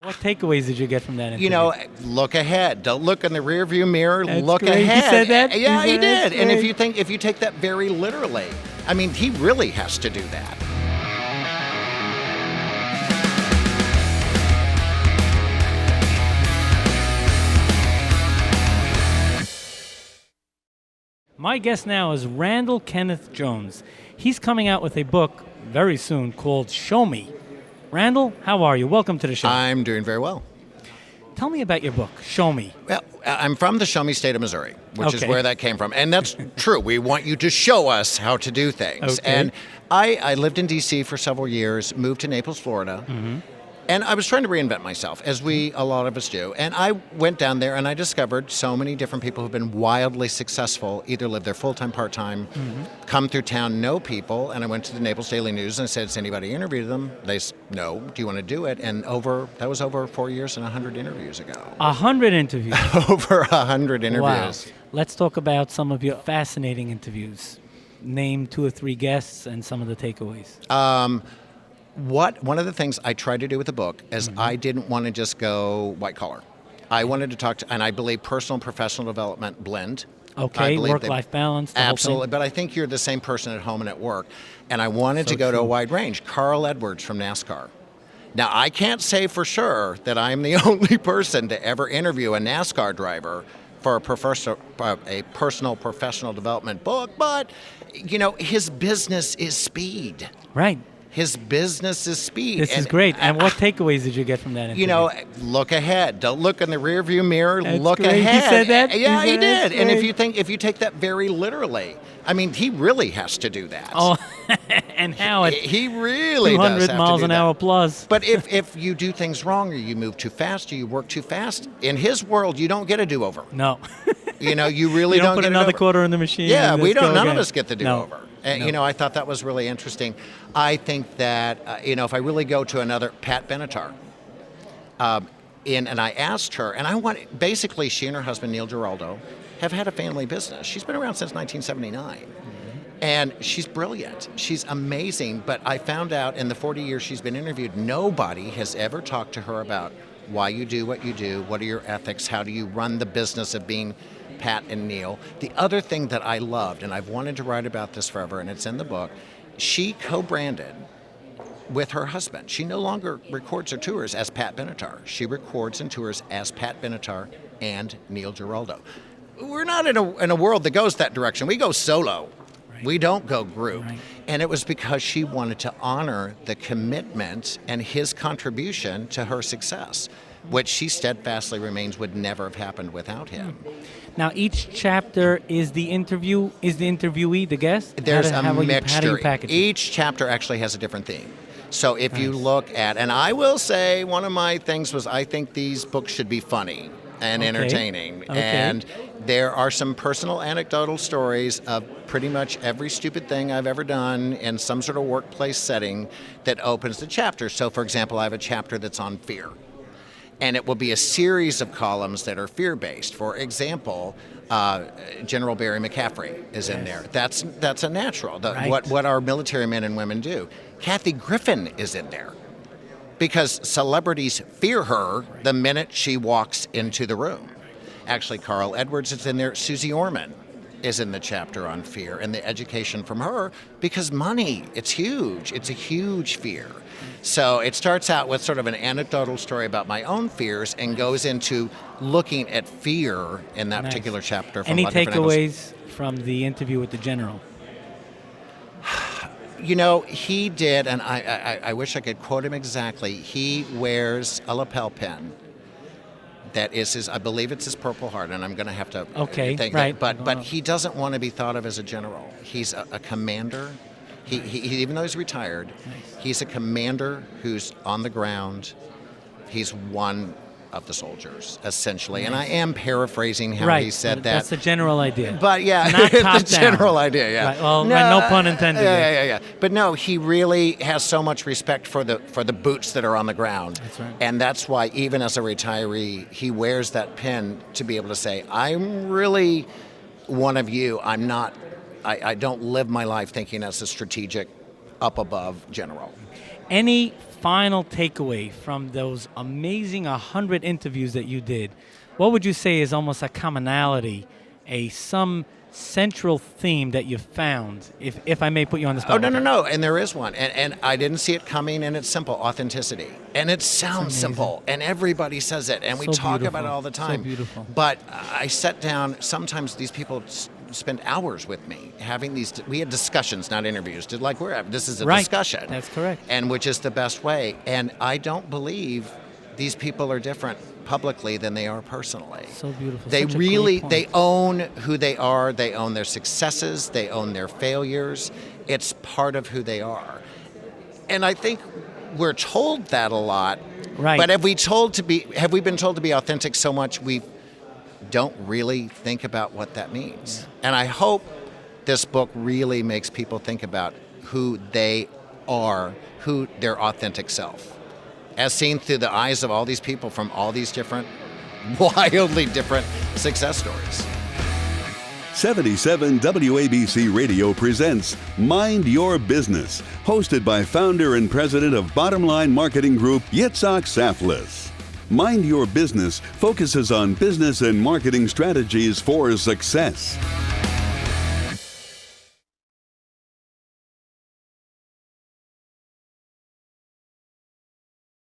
What takeaways did you get from that interview? You know, look ahead. Don't look in the rearview mirror. That's look great. ahead. He said that? Yeah, he He said did. that's And great. if you take that very literally, I mean, he really has to do that. My guest now is Randall Kenneth Jones. He's coming out with a book very soon called Show Me. Randall, how are you? Welcome to the show. I'm doing very well. Tell me about your book, Show Me. Well, I'm from the Show Me state of Missouri, which is Okay. where that came from. And that's true. We want you to show us how to do things. Okay. And I lived in D.C. for several years, moved to Naples, Florida. Mm-hmm. And I was trying to reinvent myself, as a lot of us do. And I went down there and I discovered so many different people who've been wildly successful, either live there full-time, part-time, come through town, know people. And I went to the Naples Daily News and I said, has anybody interviewed them? They said, no. Do you want to do it? And that was over 4 years and 100 interviews ago. 100 interviews. Over 100 Wow. interviews. Let's talk about some of your fascinating interviews. Name 2 or 3 guests and some of the takeaways. One of the things I tried to do with the book is I didn't want to just go white collar. I wanted to talk to, and I believe personal and professional development blend. I Okay, believe work-life balance. The whole thing. Absolutely, but I think you're the same person at home and at work. And I wanted So to go to a true. wide range. Carl Edwards from NASCAR. Now, I can't say for sure that I'm the only person to ever interview a NASCAR driver for a personal professional development book, but, you know, his business is speed. Right. His business is speed. This is And great. And what takeaways did you get from that interview? you know, look ahead. Don't look in the rearview mirror. That's look great. He ahead. said that? Yeah, He he said that's did. And great. if you take that very literally, I mean, he really has to do that. Oh, and how at He really 200 does have miles to an do that. hour plus. But if you do things wrong, or you move too fast, or you work too fast, in his world, you don't get a do-over. No. You know, you really You don't put get another it over. quarter in the machine. Yeah, and we let's don't. go None again. of us get the do-over. And No. you know, I thought that was really interesting. I think that you know, if I really go to another Pat Benatar, and I asked her, and I want basically she and her husband Neil Giraldo have had a family business. She's been around since 1979. And she's brilliant. She's amazing. But I found out in the 40 years she's been interviewed, nobody has ever talked to her about why you do what you do, what are your ethics, how do you run the business of being Pat and Neil. The other thing that I loved, and I've wanted to write about this forever, and it's in the book, she co-branded with her husband. She no longer records her tours as Pat Benatar. She records and tours as Pat Benatar and Neil Giraldo. We're not in a world that goes that direction. We go solo. Right. We don't go group. Right. And it was because she wanted to honor the commitment and his contribution to her success, which she steadfastly remains would never have happened without him. Now, each chapter is the interviewee the guest? There's how a do you mixture. package it? Each chapter actually has a different theme. So if you look at, and I will say one of my things was I think these books should be funny and Okay. entertaining. Okay. And there are some personal anecdotal stories of pretty much every stupid thing I've ever done in some sort of workplace setting that opens the chapter. So for example, I have a chapter that's on fear. And it will be a series of columns that are fear-based. For example, General Barry McCaffrey is in there. That's a natural. Right. What our military men and women do. Kathy Griffin is in there because celebrities fear her the minute she walks into the room. Actually, Carl Edwards is in there. Susie Orman is in the chapter on fear and the education from her because money, it's huge. It's a huge fear. So it starts out with sort of an anecdotal story about my own fears and goes into looking at fear in that Nice. particular chapter. From Any a lot of different angles. takeaways from the interview with the general? You know, he did, and I wish I could quote him exactly. He wears a lapel pin that is his, I believe it's his Purple Heart, and I'm going to have to Okay, think right. that. But he doesn't want to be thought of as a general. He's a commander. He even though he's retired, he's a commander who's on the ground. He's one of the soldiers, essentially. And I am paraphrasing how Right. he said that. That's the general idea. But yeah, Not the top down. general idea, yeah. Right, well, no pun intended there. Yeah. But no, he really has so much respect for the boots that are on the ground. That's right. And that's why even as a retiree, he wears that pin to be able to say, I'm really one of you. I'm not, I don't live my life thinking as a strategic up above general. Any final takeaway from those amazing 100 interviews that you did? What would you say is almost a commonality, some central theme that you found, if I may put you on the spot? Oh, no. And there is one. And I didn't see it coming, and it's simple: authenticity. And it sounds simple, and everybody says it, and we talk about it all the time. So beautiful. But I sat down, sometimes these people spend hours with me having we had discussions, not interviews. This is a discussion. That's correct. And which is the best way. And I don't believe these people are different publicly than they are personally. So beautiful. They Such a really, great point. they own who they are. They own their successes. They own their failures. It's part of who they are. And I think we're told that a lot. Right. But have we been told to be authentic so much we don't really think about what that means? And I hope this book really makes people think about who they are, who their authentic self, as seen through the eyes of all these people from all these different, wildly different success stories. 77 WABC Radio presents Mind Your Business, hosted by founder and president of Bottom Line Marketing Group, Yitzhak Saflis. Mind Your Business focuses on business and marketing strategies for success.